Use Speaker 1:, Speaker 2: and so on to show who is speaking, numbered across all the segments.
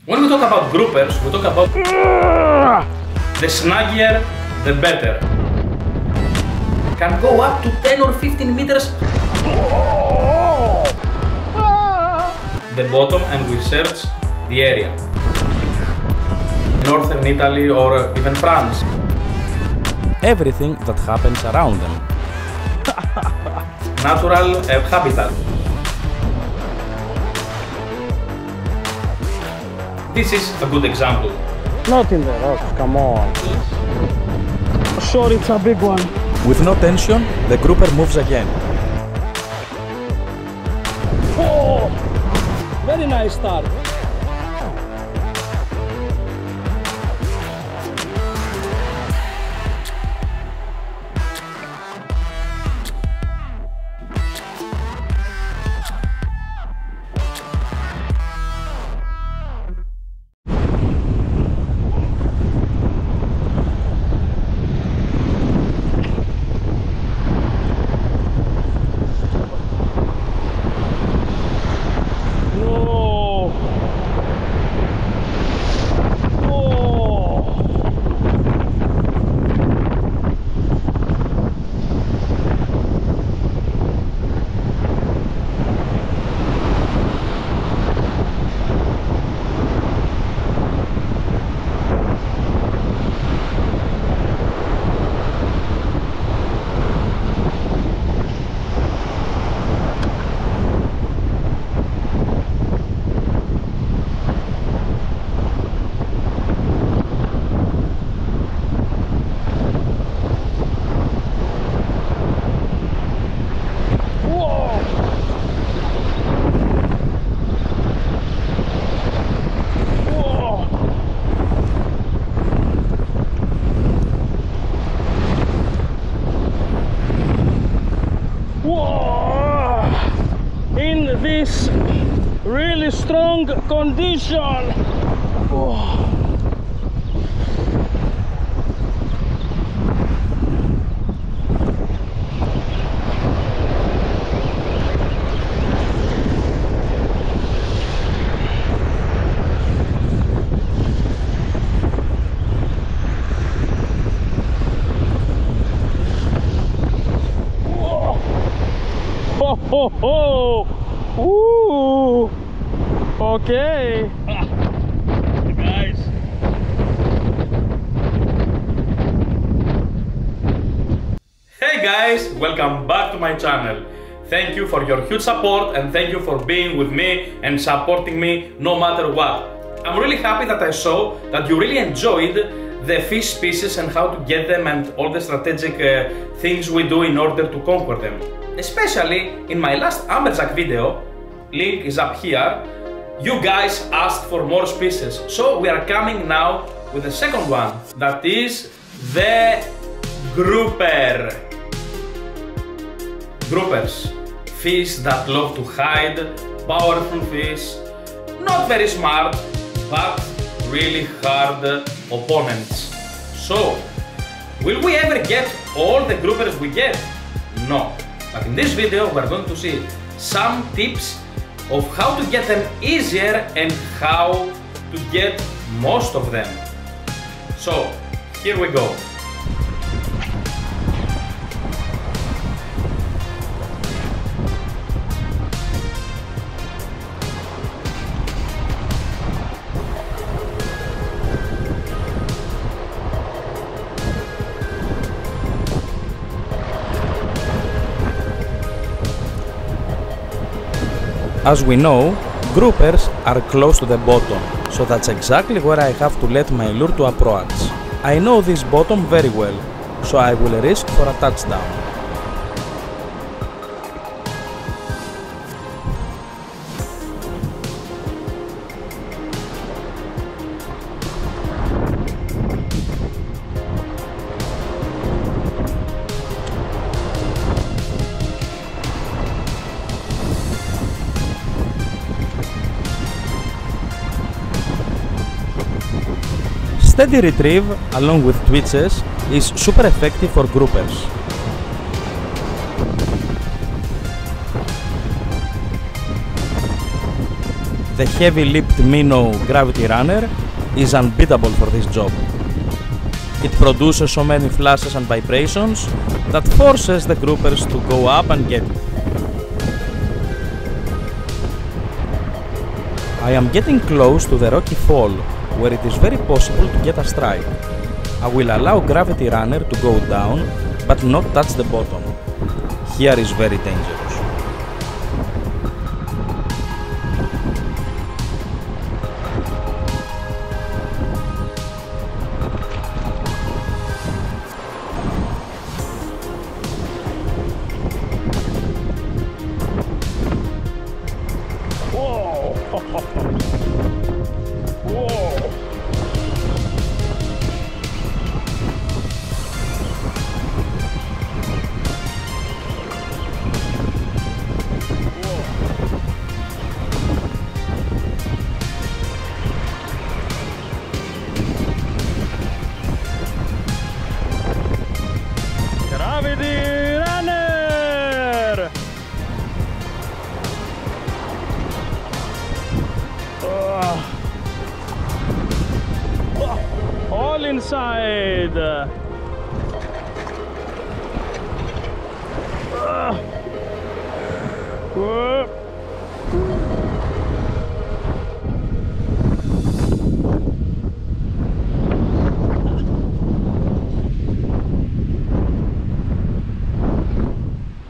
Speaker 1: When we talk about groupers, we talk about the snuggier, the better. Can go up to 10 or 15 meters. The bottom, and we search the area. Northern Italy or even France.
Speaker 2: Everything that happens around them.
Speaker 1: Natural habitat. This is a good example.
Speaker 3: Not in the rock, come on. Sure, it's a big one.
Speaker 2: With no tension, the grouper moves again.
Speaker 3: Oh, very nice start. In this really strong condition. Oh. Ho ho! Ooh! Okay!
Speaker 1: Guys! Hey guys! Welcome back to my channel. Thank you for your huge support and thank you for being with me and supporting me no matter what. I'm really happy that I saw that you really enjoyed the fish species and how to get them and all the strategic things we do in order to conquer them. Especially in my last amberjack video, link is up here, you guys asked for more species. So we are coming now with the second one, that is the grouper. Groupers, fish that love to hide, powerful fish, not very smart, but really hard opponents. So, will we ever get all the groupers we get? No. But in this video we're going to see some tips of how to get them easier and how to get most of them. So, here we go.
Speaker 2: As we know, groupers are close to the bottom, so that's exactly where I have to let my lure to approach. I know this bottom very well, so I will risk for a touchdown. Steady retrieve along with twitches is super effective for groupers. the heavy-lipped minnow Gravity Runner is unbeatable for this job. It produces so many flashes and vibrations that forces the groupers to go up and get it. I am getting close to the rocky fall where it is very possible to get a strike. I will allow Gravity Runner to go down but not touch the bottom. Here is very dangerous.
Speaker 3: Gravity Runner! All inside!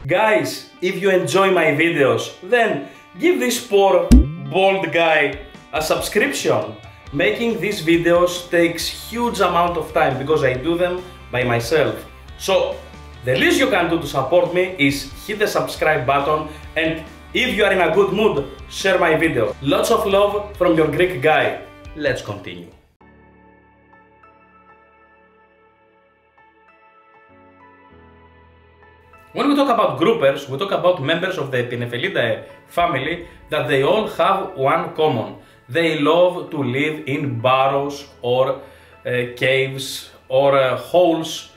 Speaker 1: Guys, if you enjoy my videos, then give this poor bald guy a subscription. Making these videos takes huge amount of time because I do them by myself. So the least you can do to support me is hit the subscribe button, and if you are in a good mood, share my video. Lots of love from your Greek guy. Let's continue. When we talk about groupers, we talk about members of the Pinnephelidae family that they all have one common. They love to live in burrows or caves or holes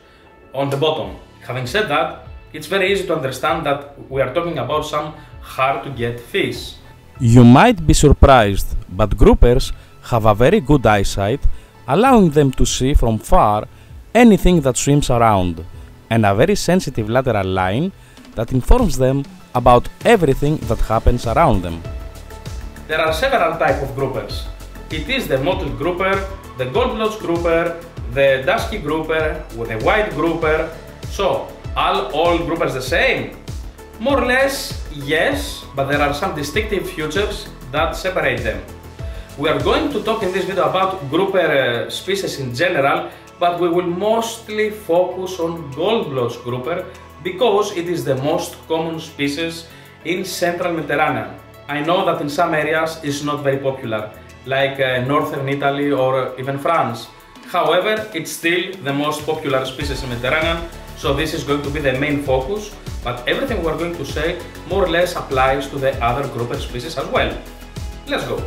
Speaker 1: on the bottom. Having said that, it's very easy to understand that we are talking about some hard to get fish.
Speaker 2: You might be surprised, but groupers have a very good eyesight, allowing them to see from far anything that swims around, and a very sensitive lateral line that informs them about everything that happens around them.
Speaker 1: There are several types of groupers. It is the mottled grouper, the gold-blotched grouper, the dusky grouper, with a white grouper. So, are all groupers the same? More or less, yes, but there are some distinctive features that separate them. We are going to talk in this video about grouper species in general, but we will mostly focus on gold-blotched grouper because it is the most common species in central Mediterranean. I know that in some areas it's not very popular, like northern Italy or even France. However, it's still the most popular species in Mediterranean, so this is going to be the main focus, but everything we're going to say more or less applies to the other grouper species as well. Let's go.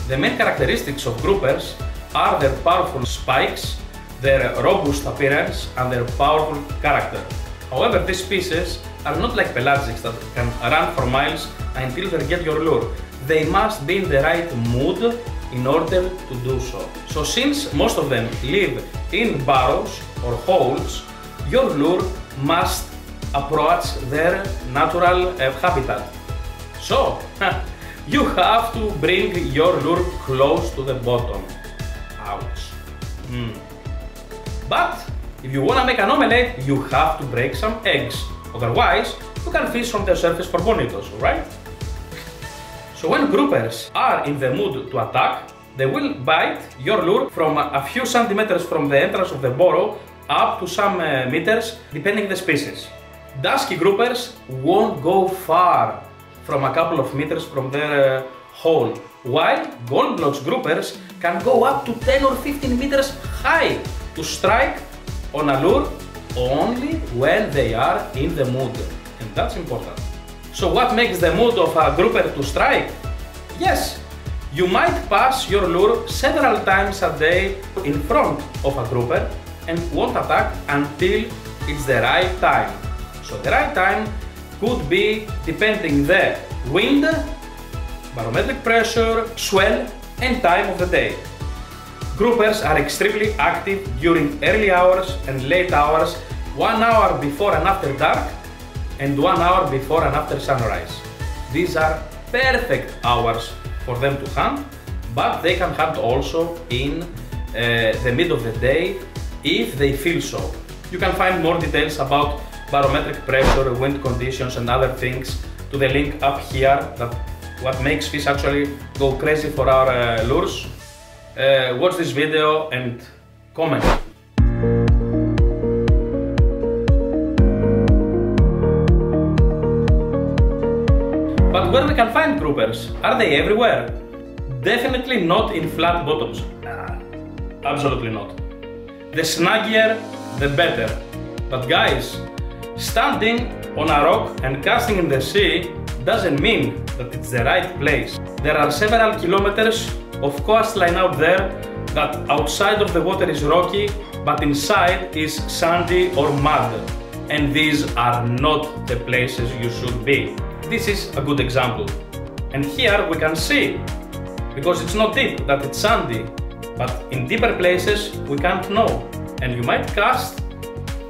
Speaker 1: The main characteristics of groupers are their powerful spikes, their robust appearance, and their powerful character. However, these species are not like pelagics that can run for miles until they get your lure. They must be in the right mood in order to do so. So since most of them live in burrows or holes, your lure must approach their natural habitat. So, you have to bring your lure close to the bottom. Ouch. But if you want to make an omelette, you have to break some eggs. Otherwise, you can fish from the surface for bonitos, right? So when groupers are in the mood to attack, they will bite your lure from a few centimeters from the entrance of the burrow up to some meters, depending on the species. Dusky groupers won't go far from a couple of meters from their hole, while gold-blotched groupers can go up to 10 or 15 meters high to strike on a lure only when they are in the mood, and that's important. So what makes the mood of a grouper to strike? Yes, you might pass your lure several times a day in front of a grouper and won't attack until it's the right time. So the right time could be depending the wind, barometric pressure, swell, and time of the day. Groupers are extremely active during early hours and late hours, 1 hour before and after dark, and 1 hour before and after sunrise. These are perfect hours for them to hunt, but they can hunt also in the mid of the day if they feel so. You can find more details about barometric pressure, wind conditions and other things to the link up here, that what makes fish actually go crazy for our lures. Watch this video and comment. But where we can find groupers? Are they everywhere? Definitely not in flat bottoms. Nah, absolutely not. The snuggier, the better. But guys, standing on a rock and casting in the sea doesn't mean that it's the right place. There are several kilometers of coastline out there that outside of the water is rocky, but inside is sandy or mud. And these are not the places you should be. This is a good example. And here we can see, because it's not deep, that it's sandy. But in deeper places we can't know. And you might cast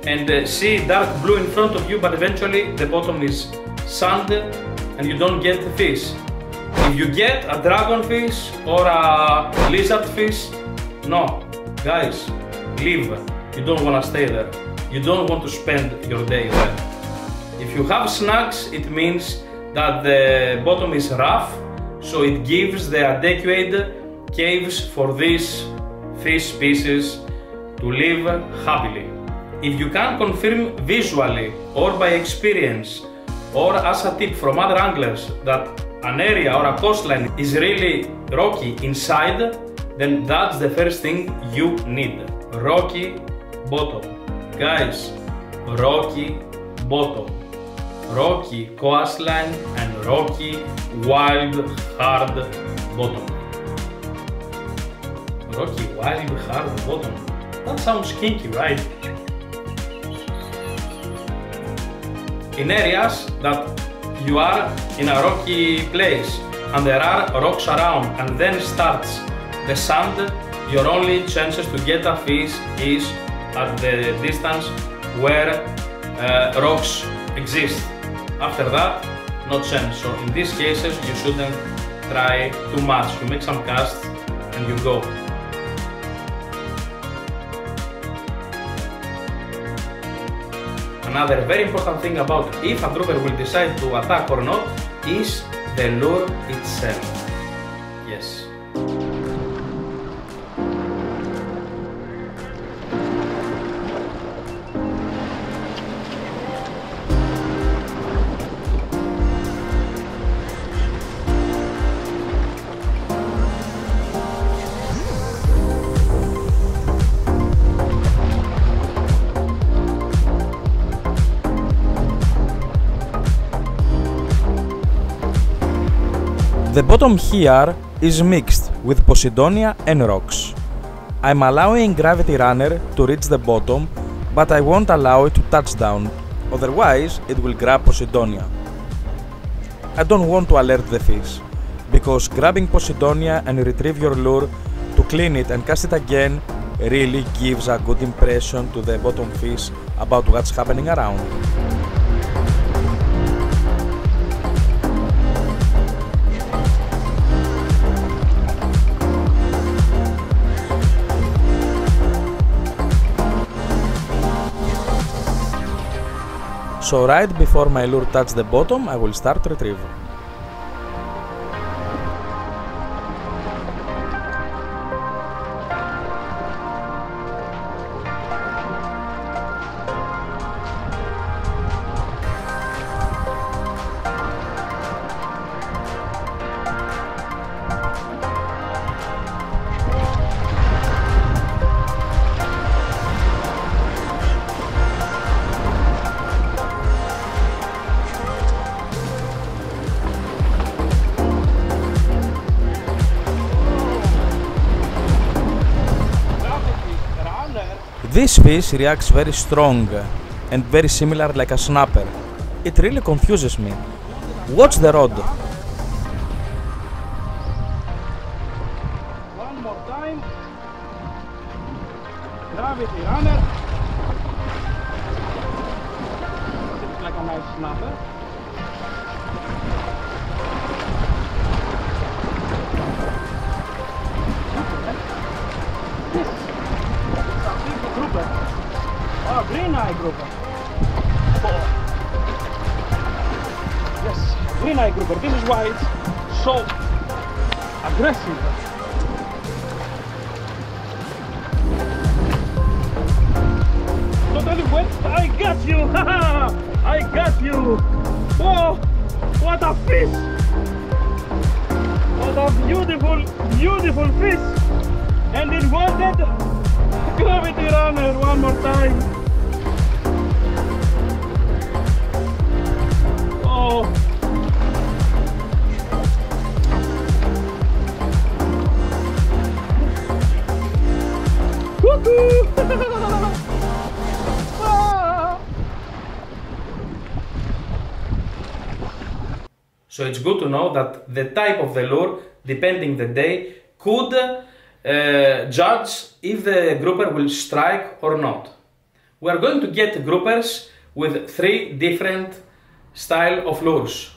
Speaker 1: and see dark blue in front of you, but eventually the bottom is sand and you don't get the fish. If you get a dragonfish or a lizardfish, no, guys, leave. You don't want to stay there. You don't want to spend your day there. If you have snags, it means that the bottom is rough, so it gives the adequate caves for these fish species to live happily. If you can confirm visually or by experience or as a tip from other anglers that an area or a coastline is really rocky inside, then that's the first thing you need. Rocky bottom. Guys, rocky bottom. Rocky coastline and rocky, wild, hard bottom. Rocky, wild, hard bottom. That sounds kinky, right? In areas that you are in a rocky place and there are rocks around and then starts the sand, your only chances to get a fish is at the distance where rocks exist. After that, no chance. So in these cases you shouldn't try too much. You make some casts and you go. Another very important thing about if a grouper will decide to attack or not is the lure itself. Yes.
Speaker 2: The bottom here is mixed with Posidonia and rocks. I'm allowing Gravity Runner to reach the bottom, but I won't allow it to touch down, otherwise it will grab Posidonia. I don't want to alert the fish, because grabbing Posidonia and retrieve your lure to clean it and cast it again really gives a good impression to the bottom fish about what's happening around. So right before my lure touches the bottom, I will start retrieving. This fish reacts very strong and very similar like a snapper. It really confuses me. Watch the rod.
Speaker 3: Gravity runner. Looks like a nice snapper. This is a big grouper. Oh, green eye grouper. Oh. Yes, green eye grouper. This is why it's so aggressive. Totally wet. I got you! I got you! Whoa! What a fish! What a beautiful, beautiful fish! And it wanted gravity runner one more time. Oh!
Speaker 1: So it's good to know that the type of the lure, depending the day, could judge if the grouper will strike or not. We are going to get groupers with 3 different style of lures: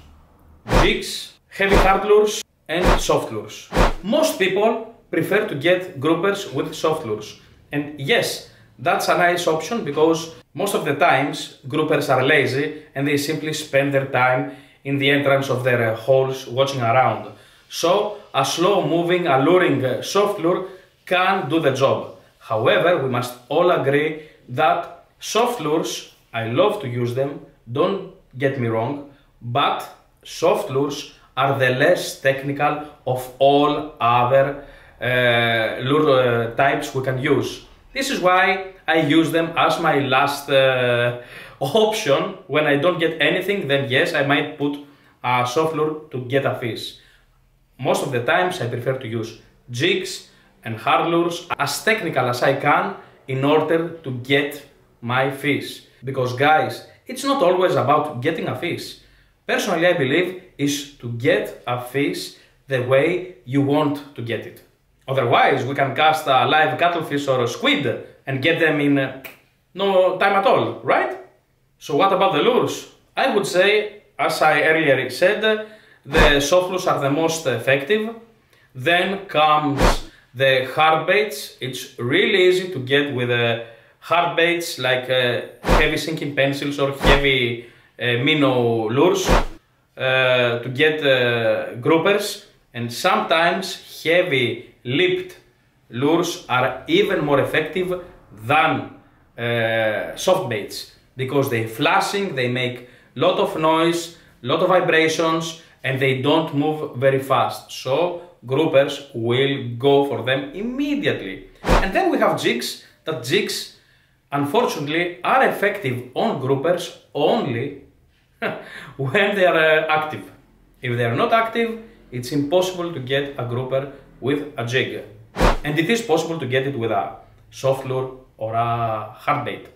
Speaker 1: jigs, heavy hard lures and soft lures. Most people prefer to get groupers with soft lures, and yes, that's a nice option because most of the times groupers are lazy and they simply spend their time in the entrance of their holes watching around. So a slow moving, alluring soft lure can do the job. However, we must all agree that soft lures, I love to use them, don't get me wrong, but soft lures are the less technical of all other lure types we can use. This is why I use them as my last option. When I don't get anything, then yes, I might put a soft lure to get a fish. Most of the times I prefer to use jigs and hard lures as technical as I can in order to get my fish. Because guys, it's not always about getting a fish. Personally, I believe is to get a fish the way you want to get it. Otherwise, we can cast a live cuttlefish or a squid and get them in no time at all, right? So what about the lures? I would say, as I earlier said, the soft lures are the most effective. Then comes the hard baits. It's really easy to get with hard baits like heavy sinking pencils or heavy minnow lures to get groupers, and sometimes heavy lipped lures are even more effective than soft baits because they're flashing, they make lot of noise, lot of vibrations, and they don't move very fast. So groupers will go for them immediately. And then we have jigs. That jigs, unfortunately, are effective on groupers only when they are active. If they are not active, it's impossible to get a grouper with a jig. And it is possible to get it with a soft lure or a hard bait.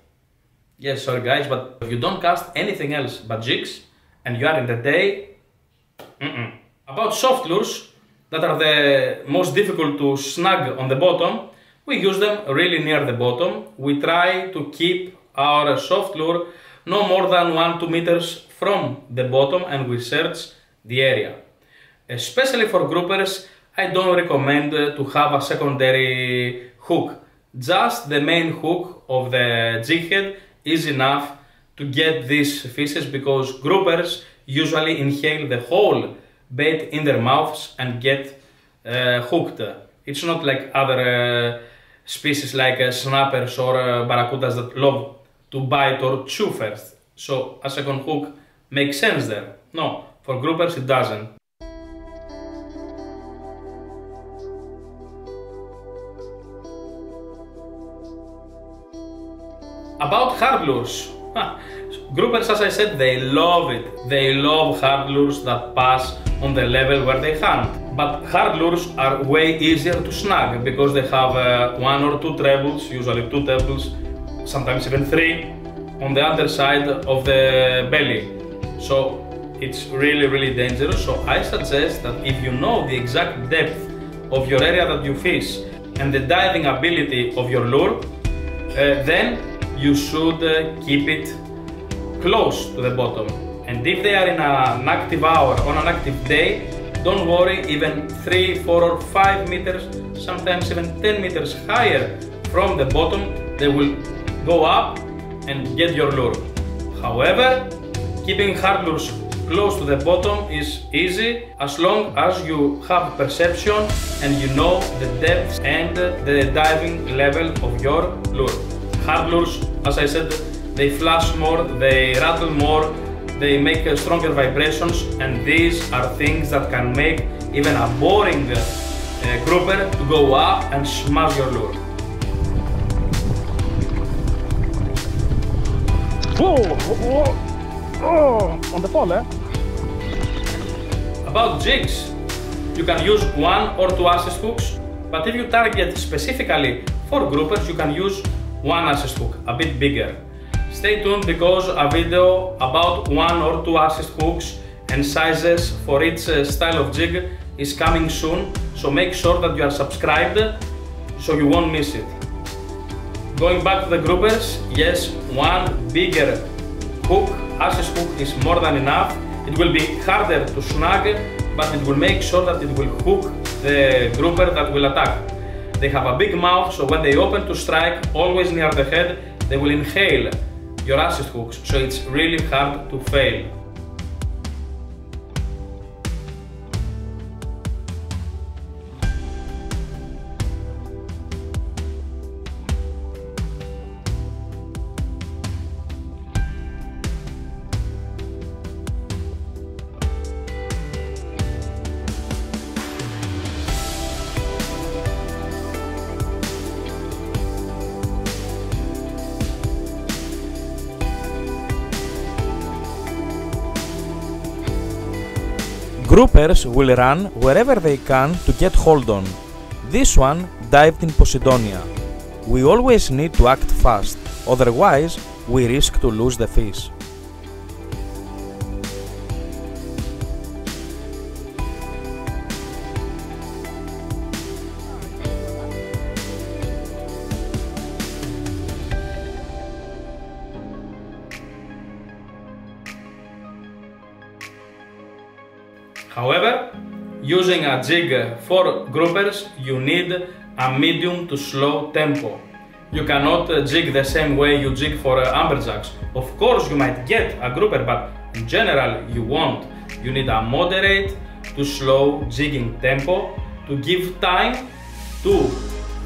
Speaker 1: Yes, sorry guys, but if you don't cast anything else but jigs and you are in the day, About soft lures that are the most difficult to snag on the bottom, we use them really near the bottom. We try to keep our soft lure no more than 1-2 meters from the bottom, and we search the area. Especially for groupers, I don't recommend to have a secondary hook. Just the main hook of the jig head is enough to get these fishes, because groupers usually inhale the whole bait in their mouths and get hooked. It's not like other species like snappers or barracudas that love to bite or chew first. So a second hook makes sense there. No, for groupers it doesn't. About hard lures. Groupers, as I said, they love it. They love hard lures that pass on the level where they hunt. But hard lures are way easier to snag because they have 1 or 2 trebles, usually 2 trebles, sometimes even 3, on the underside of the belly. So it's really dangerous. So I suggest that if you know the exact depth of your area that you fish and the diving ability of your lure, then you should keep it close to the bottom. And if they are in an active hour, on an active day, don't worry, even 3, 4 or 5 meters, sometimes even 10 meters higher from the bottom, they will go up and get your lure. However, keeping hard lures close to the bottom is easy as long as you have perception and you know the depth and the diving level of your lure. Hard lures, as I said, they flash more, they rattle more, they make stronger vibrations, and these are things that can make even a boring grouper to go up and smash your lure.
Speaker 3: On the fall, eh?
Speaker 1: About jigs, you can use 1 or 2 assist hooks, but if you target specifically for groupers, you can use 1 assist hook, a bit bigger. Stay tuned because a video about 1 or 2 assist hooks and sizes for each style of jig is coming soon, so make sure that you are subscribed so you won't miss it. Going back to the groupers, yes, 1 bigger hook, assist hook is more than enough. It will be harder to snag, but it will make sure that it will hook the grouper that will attack. They have a big mouth, so when they open to strike, always near the head, they will inhale your assist hooks, so it's really hard to fail.
Speaker 2: Groupers will run wherever they can to get hold on. This one dived in Posidonia. We always need to act fast, otherwise we risk to lose the fish.
Speaker 1: However, using a jig for groupers, you need a medium to slow tempo. You cannot jig the same way you jig for amberjacks. Of course, you might get a grouper, but in general, you won't. You need a moderate to slow jigging tempo to give time to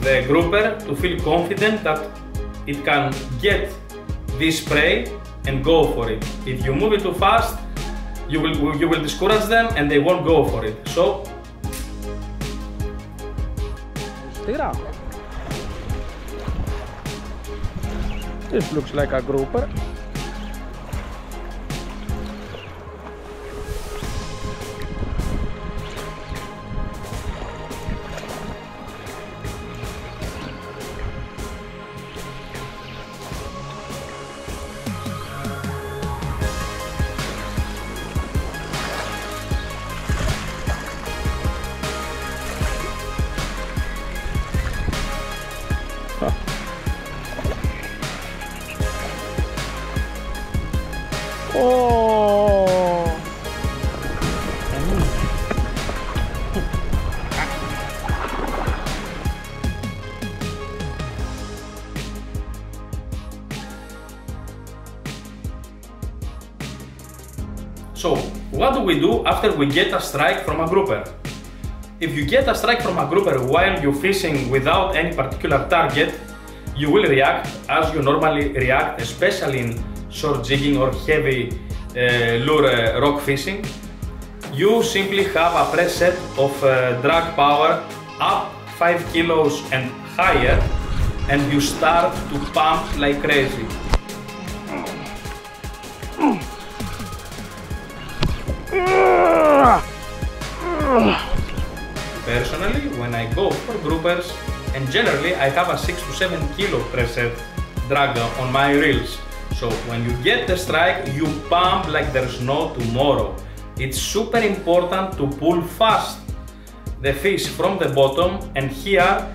Speaker 1: the grouper to feel confident that it can get this prey and go for it. If you move it too fast, you will discourage them and they won't go for it. So,
Speaker 3: this looks like a grouper. Oh!
Speaker 1: So, what do we do after we get a strike from a grouper? If you get a strike from a grouper while you're fishing without any particular target, you will react as you normally react, especially in short jigging or heavy lure rock fishing. You simply have a preset of drag power up 5 kilos and higher, and you start to pump like crazy. Personally, when I go for groupers, and generally I have a 6 to 7 kilo preset drag on my reels. So when you get the strike, you pump like there's no tomorrow. It's super important to pull fast the fish from the bottom, and here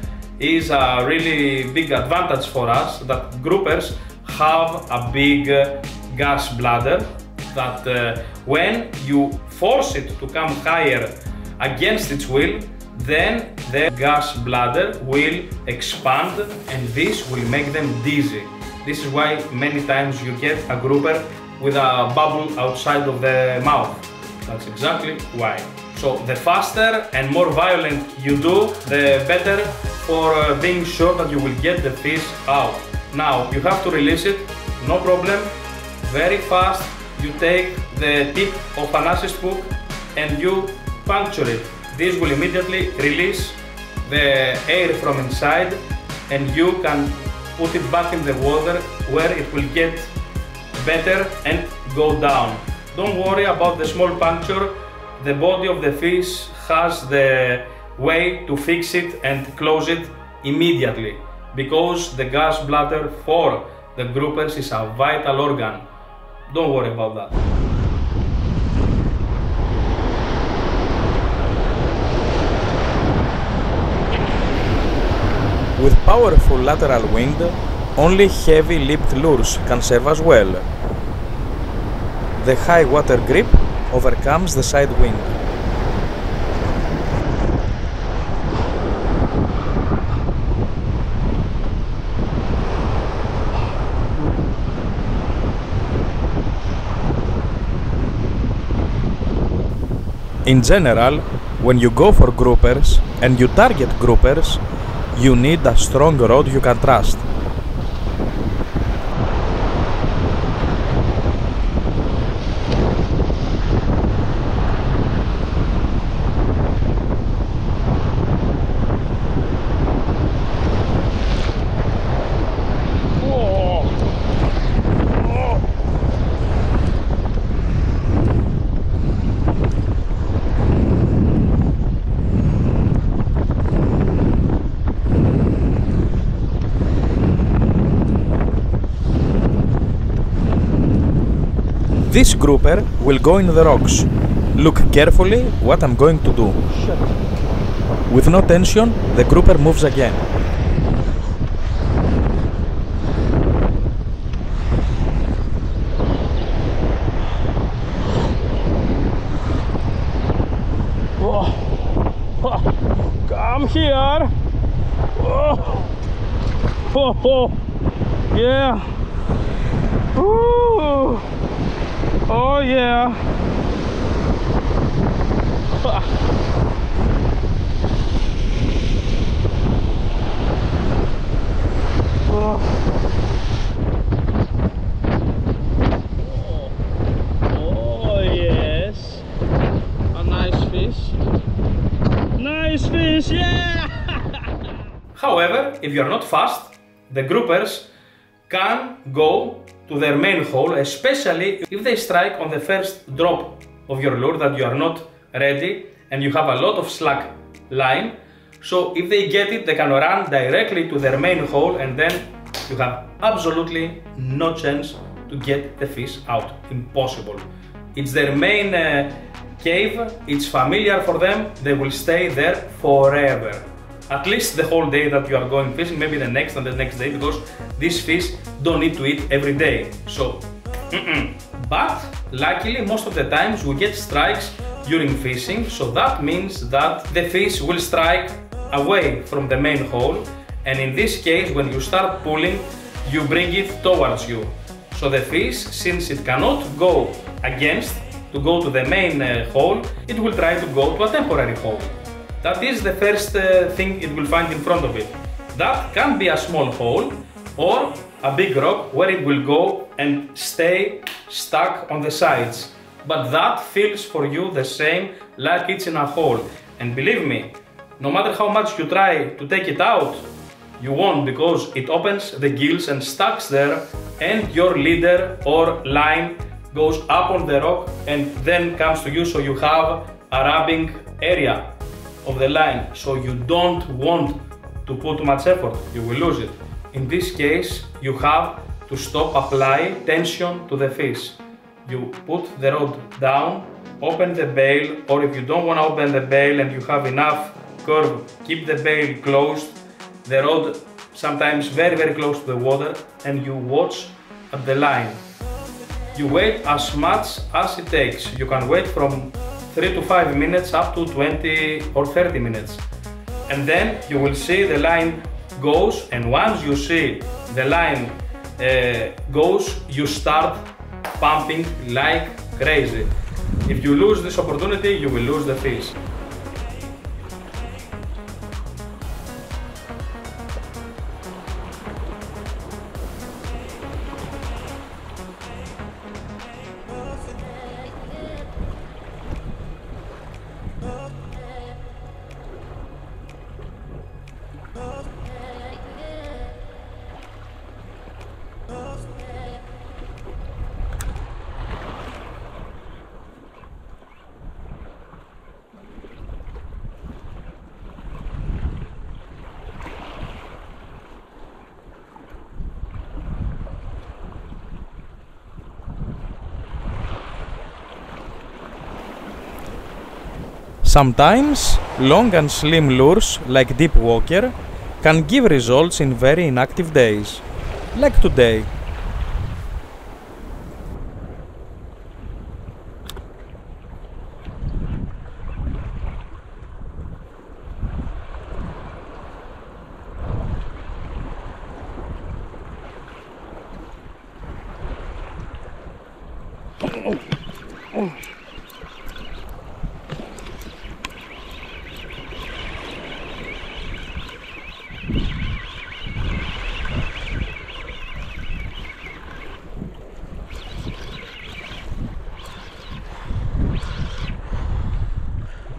Speaker 1: is a really big advantage for us that groupers have a big gas bladder that when you force it to come higher against its will, then the gas bladder will expand and this will make them dizzy. This is why many times you get a grouper with a bubble outside of the mouth. That's exactly why. So the faster and more violent you do, the better for being sure that you will get the fish out. Now you have to release it, no problem. Very fast you take the tip of an assist hook and you puncture it. This will immediately release the air from inside and you can put it back in the water where it will get better and go down. Don't worry about the small puncture. The body of the fish has the way to fix it and close it immediately because the gas bladder for the groupers is a vital organ. Don't worry about that.
Speaker 2: With powerful lateral wind, only heavy-lipped lures can serve as well. The high water grip overcomes the side wind. In general, when you go for groupers and you target groupers, you need a strong rod you can trust. This grouper will go in the rocks. Look carefully what I'm going to do. With no tension, the grouper moves again.
Speaker 3: Come here. Yeah. Ooh. Oh yeah. Oh yes. A nice fish. Nice fish, yeah.
Speaker 1: However, if you are not fast, the groupers can go to their main hole, especially if they strike on the first drop of your lure that you are not ready and you have a lot of slack line. So if they get it, they can run directly to their main hole and then you have absolutely no chance to get the fish out. Impossible. It's their main cave, it's familiar for them, they will stay there forever. At least the whole day that you are going fishing, maybe the next and the next day, because these fish don't need to eat every day. So, But luckily, most of the times we get strikes during fishing, so that means that the fish will strike away from the main hole, and in this case, when you start pulling, you bring it towards you. So the fish, since it cannot go against to go to the main hole, it will try to go to a temporary hole. That is the first thing it will find in front of it. That can be a small hole or a big rock where it will go and stay stuck on the sides. But that feels for you the same like it's in a hole. And believe me, no matter how much you try to take it out, you won't, because it opens the gills and stucks there, and your leader or line goes up on the rock and then comes to you, so you have a rubbing area of the line. So you don't want to put too much effort, you will lose it. In this case, you have to stop, apply tension to the fish. You put the rod down, open the bail, or if you don't want to open the bail and you have enough curve, keep the bail closed the rod sometimes very close to the water, and you watch at the line. You wait as much as it takes. You can wait from 3 to 5 minutes up to 20 or 30 minutes. And then you will see the line goes, and once you see the line goes, you start pumping like crazy. If you lose this opportunity, you will lose the fish.
Speaker 2: Sometimes, long and slim lures like Deep Walker can give results in very inactive days, like today.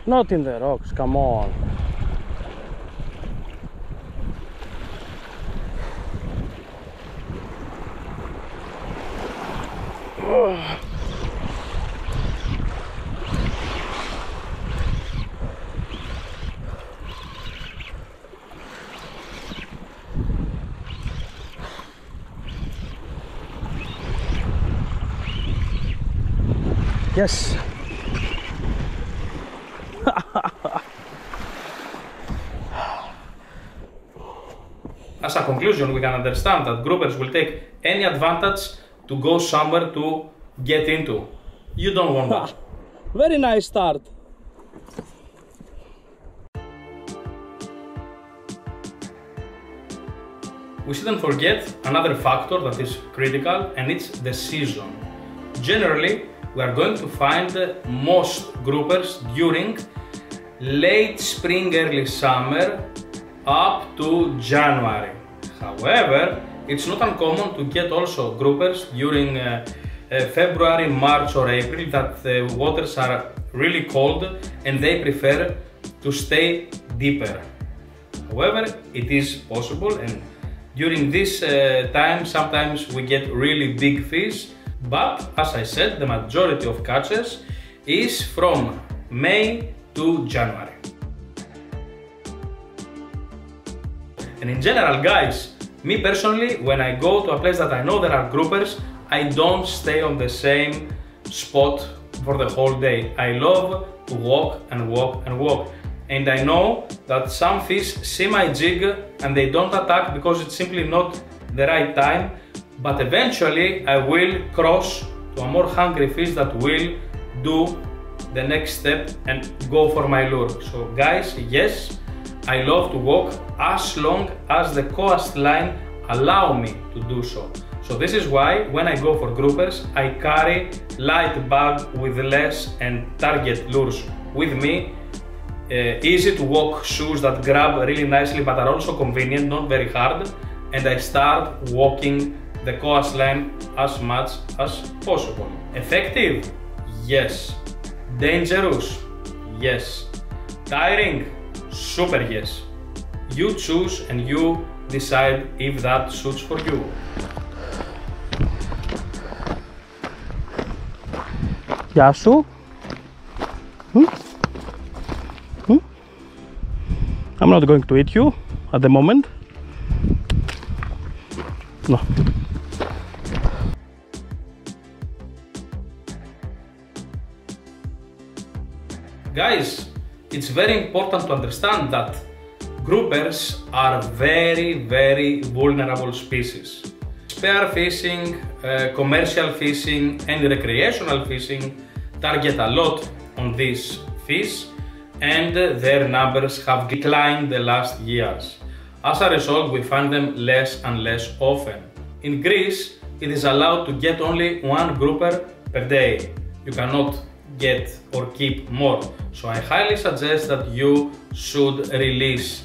Speaker 3: Not in the rocks, come on. Yes.
Speaker 1: As a conclusion, we can understand that groupers will take any advantage to go somewhere to get into. You don't want that.
Speaker 3: Very nice start.
Speaker 1: We shouldn't forget another factor that is critical, and it's the season. Generally, we are going to find most groupers during late spring, early summer up to January. However, it's not uncommon to get also groupers during February, March or April that the waters are really cold and they prefer to stay deeper. However, it is possible, and during this time sometimes we get really big fish, but as I said, the majority of catches is from May to January. And in general, guys, me personally, when I go to a place that I know there are groupers, I don't stay on the same spot for the whole day. I love to walk and walk and walk. And I know that some fish see my jig and they don't attack because it's simply not the right time. But eventually I will cross to a more hungry fish that will do the next step and go for my lure. So guys, yes, I love to walk as long as the coastline allow me to do so. So this is why when I go for groupers, I carry light bag with less and target lures with me. Easy to walk shoes that grab really nicely but are also convenient, not very hard. And I start walking the coastline as much as possible. Effective? Yes. Dangerous? Yes. Tiring? Super yes. You choose and you decide if that suits for you.
Speaker 3: Γεια σου. I'm not going to eat you at the moment. No.
Speaker 1: Guys, it's very important to understand that Groupers are very vulnerable species. Spearfishing, commercial fishing and recreational fishing target a lot on these fish, and their numbers have declined the last years. As a result, we find them less and less often. In Greece, it is allowed to get only one grouper per day. You cannot get or keep more. So I highly suggest that you should release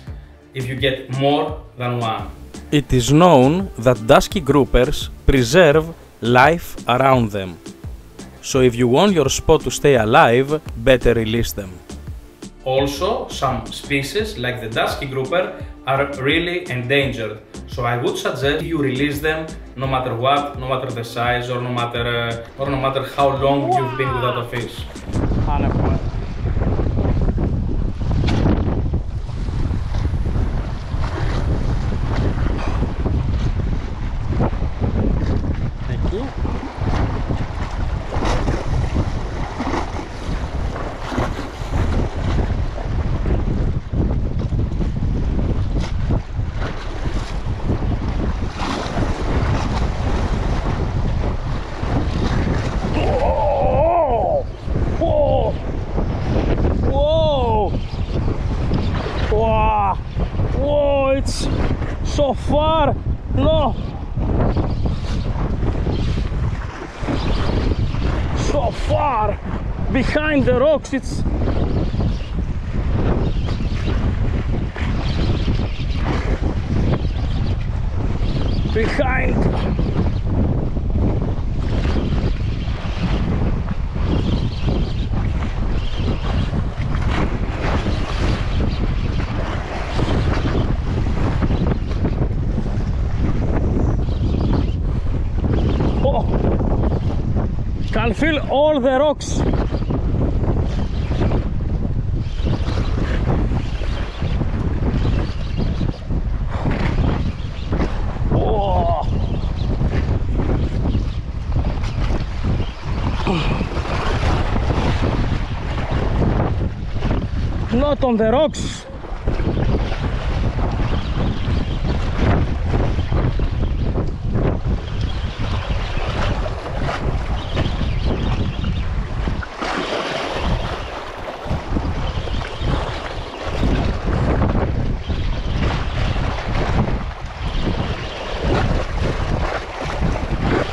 Speaker 1: if you get more than one.
Speaker 2: It is known that dusky groupers preserve life around them. So if you want your spot to stay alive, better release them.
Speaker 1: Also, some species like the dusky grouper are really endangered. So I would suggest you release them no matter what, no matter the size or no matter how long you've been without a fish.
Speaker 3: Thank you. Whoa, it's so far. No. So far behind the rocks. It's behind. Can feel all the rocks. Whoa. Not on the rocks.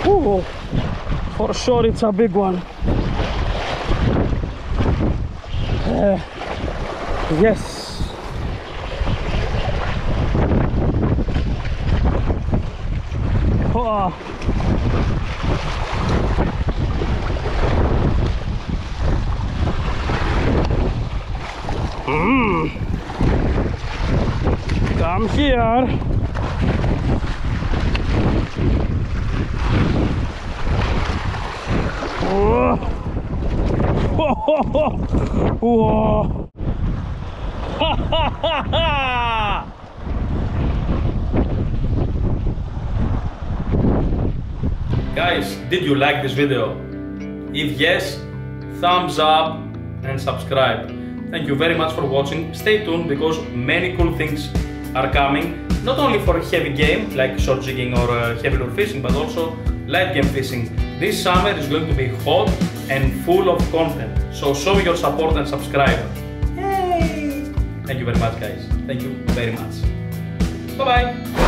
Speaker 3: Ooh, for sure it's a big one. Yes. Oh. Come here. Whoa. Whoa.
Speaker 1: Guys, did you like this video? If yes, thumbs up and subscribe. Thank you very much for watching. Stay tuned because many cool things are coming, not only for heavy game like short jigging or heavy lure fishing, but also light game fishing. This summer is going to be hot and full of content, so show your support and subscribe. Yay! Thank you very much, guys. Thank you very much. Bye bye.